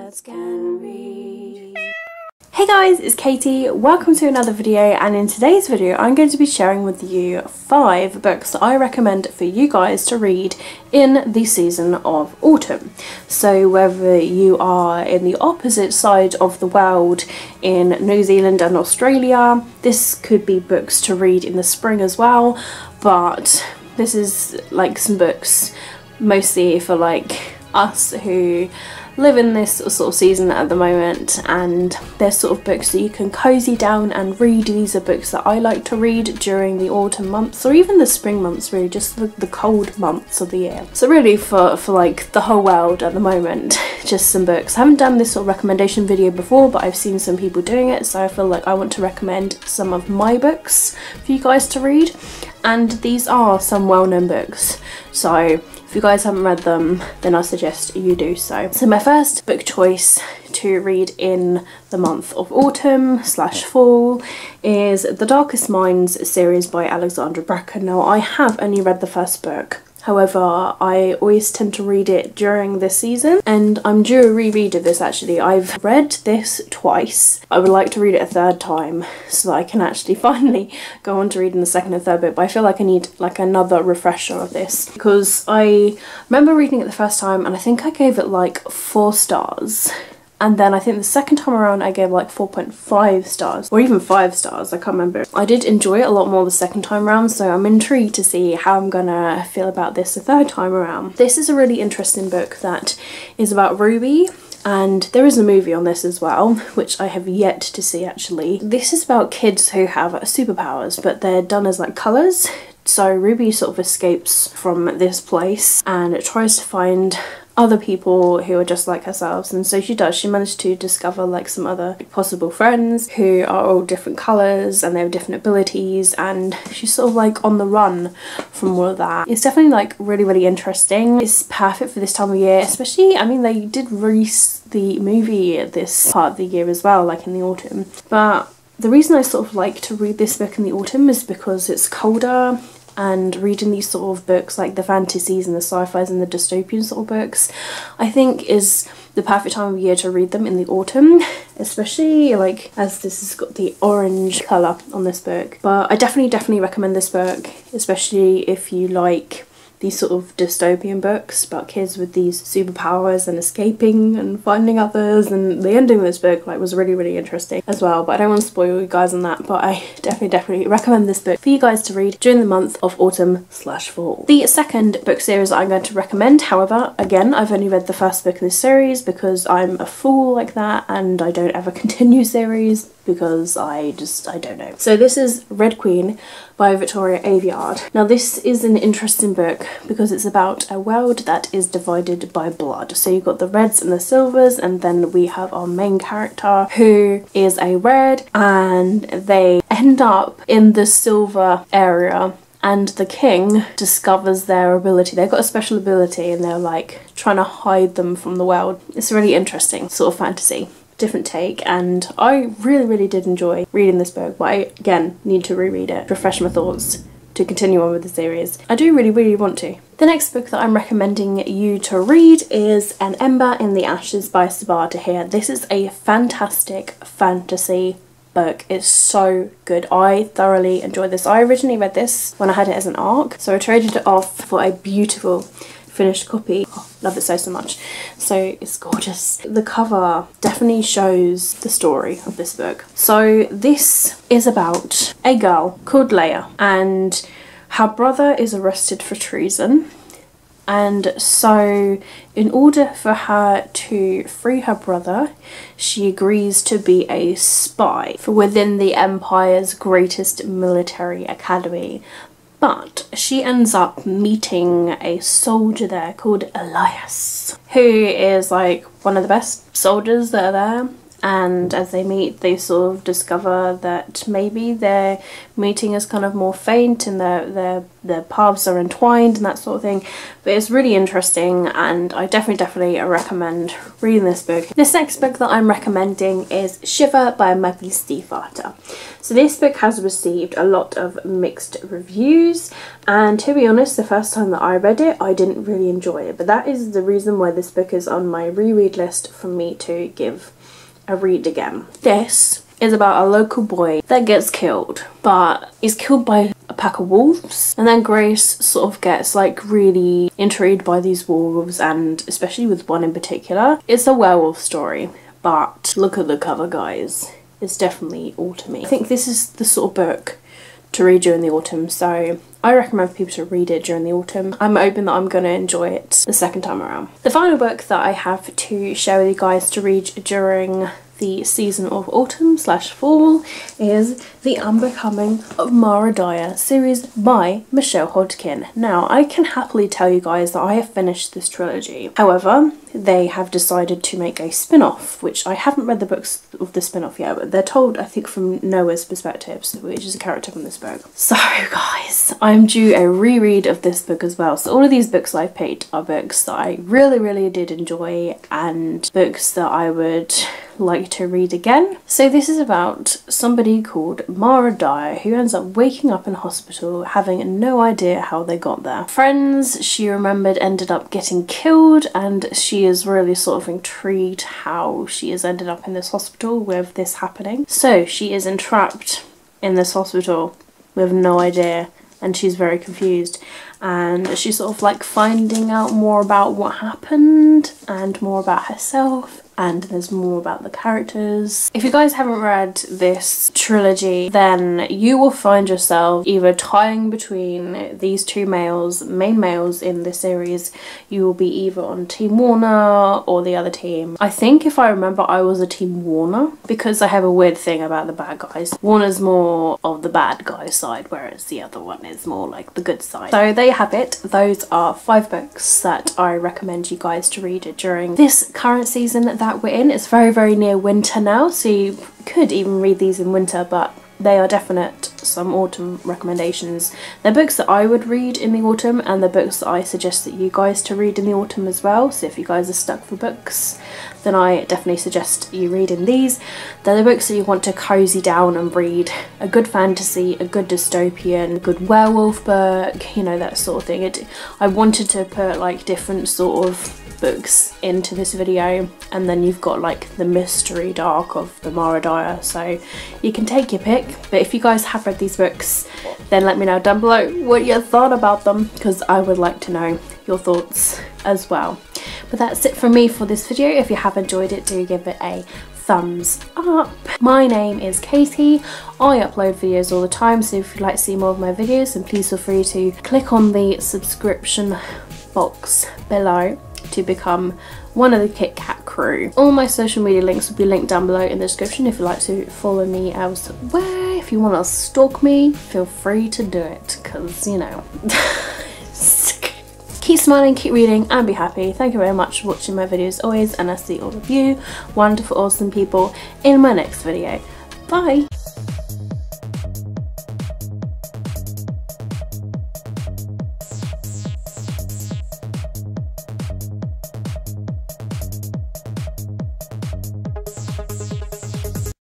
Birds can read. Hey guys, it's Katie. Welcome to another video, and in today's video I'm going to be sharing with you 5 books that I recommend for you guys to read in the season of autumn. So whether you are in the opposite side of the world in New Zealand and Australia, this could be books to read in the spring as well, but this is like some books mostly for like us who live in this sort of season at the moment, and they're sort of books that you can cozy down and read. These are books that I like to read during the autumn months, or even the spring months, really, just the cold months of the year. So really for like the whole world at the moment, just some books. I haven't done this sort of recommendation video before, but I've seen some people doing it, so I feel like I want to recommend some of my books for you guys to read, and these are some well-known books, so if you guys haven't read them, then I suggest you do so. So my first book choice to read in the month of autumn/fall is The Darkest Minds series by Alexandra Bracken. Now, I have only read the first book. However, I always tend to read it during this season, and I'm due a reread of this actually. I've read this twice. I would like to read it a third time so that I can actually finally go on to reading the second and third book, but I feel like I need like another refresher of this, because I remember reading it the first time and I think I gave it like 4 stars. And then I think the second time around I gave like 4.5 stars, or even 5 stars, I can't remember. I did enjoy it a lot more the second time around, so I'm intrigued to see how I'm gonna feel about this the third time around. This is a really interesting book that is about Ruby, and there is a movie on this as well, which I have yet to see actually. This is about kids who have superpowers, but they're done as like colours. So Ruby sort of escapes from this place and tries to find other people who are just like herself, and so she does. She managed to discover like some other possible friends who are all different colours and they have different abilities, and she's sort of like on the run from all of that. It's definitely like really interesting. It's perfect for this time of year, especially, I mean, they did release the movie this part of the year as well, like in the autumn. But the reason I sort of like to read this book in the autumn is because it's colder, and reading these sort of books, like the fantasies and the sci-fis and the dystopian sort of books, I think is the perfect time of year to read them in the autumn, especially like as this has got the orange colour on this book. But I definitely recommend this book, especially if you like these sort of dystopian books about kids with these superpowers and escaping and finding others. And the ending of this book like was really interesting as well, but I don't want to spoil you guys on that. But I definitely recommend this book for you guys to read during the month of autumn/fall. The second book series that I'm going to recommend, however, again, I've only read the first book in this series because I'm a fool like that and I don't ever continue series because I don't know. So this is Red Queen by Victoria Aveyard. Now this is an interesting book because it's about a world that is divided by blood. So you've got the reds and the silvers, and then we have our main character who is a red, and they end up in the silver area, and the king discovers their ability. They've got a special ability and they're like trying to hide them from the world. It's a really interesting sort of fantasy, different take, and I really did enjoy reading this book, but I again need to reread it, refresh my thoughts to continue on with the series. I do really want to. The next book that I'm recommending you to read is An Ember in the Ashes by Sabaa Tahir. This is a fantastic fantasy book. It's so good. I thoroughly enjoyed this. I originally read this when I had it as an ARC, so I traded it off for a beautiful finished copy. Oh, love it so much. So it's gorgeous. The cover definitely shows the story of this book. So this is about a girl called Leia, and her brother is arrested for treason, and so in order for her to free her brother, she agrees to be a spy for within the Empire's greatest military academy. But she ends up meeting a soldier there called Elias, who is like one of the best soldiers that are there, and as they meet they sort of discover that maybe their meeting is kind of more faint and their paths are entwined and that sort of thing. But it's really interesting and I definitely recommend reading this book. This next book that I'm recommending is Shiver by Maggie Stiefvater. So this book has received a lot of mixed reviews, and to be honest, the first time that I read it I didn't really enjoy it, but that is the reason why this book is on my reread list for me to give a read again. This is about a local boy that gets killed, but is killed by a pack of wolves, and then Grace sort of gets like really intrigued by these wolves, and especially with one in particular. It's a werewolf story, but look at the cover, guys. It's definitely autumny. I think this is the sort of book to read during the autumn, so I recommend people to read it during the autumn. I'm hoping that I'm going to enjoy it the second time around. The final book that I have to share with you guys to read during the season of autumn/fall is The Unbecoming of Mara Dyer series by Michelle Hodgkin. Now, I can happily tell you guys that I have finished this trilogy. However, they have decided to make a spin-off, which I haven't read the books of the spin-off yet, but they're told, I think, from Noah's perspective, which is a character from this book. So guys, I'm due a reread of this book as well. So all of these books I've picked are books that I really did enjoy and books that I would like to read again. So this is about somebody called Mara Dyer who ends up waking up in hospital having no idea how they got there. Friends she remembered ended up getting killed, and she is really sort of intrigued how she has ended up in this hospital with this happening. So she is entrapped in this hospital with no idea, and she's very confused, and she's sort of like finding out more about what happened and more about herself, and there's more about the characters. If you guys haven't read this trilogy, then you will find yourself either tying between these two main males in this series. You will be either on Team Warner or the other team. I think if I remember I was a Team Warner, because I have a weird thing about the bad guys. Warner's more of the bad guy side, whereas the other one is more like the good side. So there you have it. Those are 5 books that I recommend you guys to read during this current season that we're in. It's very near winter now, so you could even read these in winter, but they are definite some autumn recommendations. They're books that I would read in the autumn, and they're books that I suggest that you guys to read in the autumn as well. So if you guys are stuck for books, then I definitely suggest you reading these. They're the books that you want to cozy down and read. A good fantasy, a good dystopian, a good werewolf book, you know, that sort of thing. I wanted to put like different sort of books into this video, and then you've got like the mystery dark of the Mara Dyer, so you can take your pick. But if you guys have read these books, then let me know down below what you thought about them, because I would like to know your thoughts as well. But that's it from me for this video. If you have enjoyed it, do give it a thumbs up. My name is Katie. I upload videos all the time, so if you'd like to see more of my videos, then please feel free to click on the subscription box below to become one of the Kit Kat crew. All my social media links will be linked down below in the description if you'd like to follow me elsewhere. If you want to stalk me, feel free to do it, because, you know, keep smiling, keep reading, and be happy. Thank you very much for watching my videos always, and I'll see all of you wonderful, awesome people in my next video. Bye!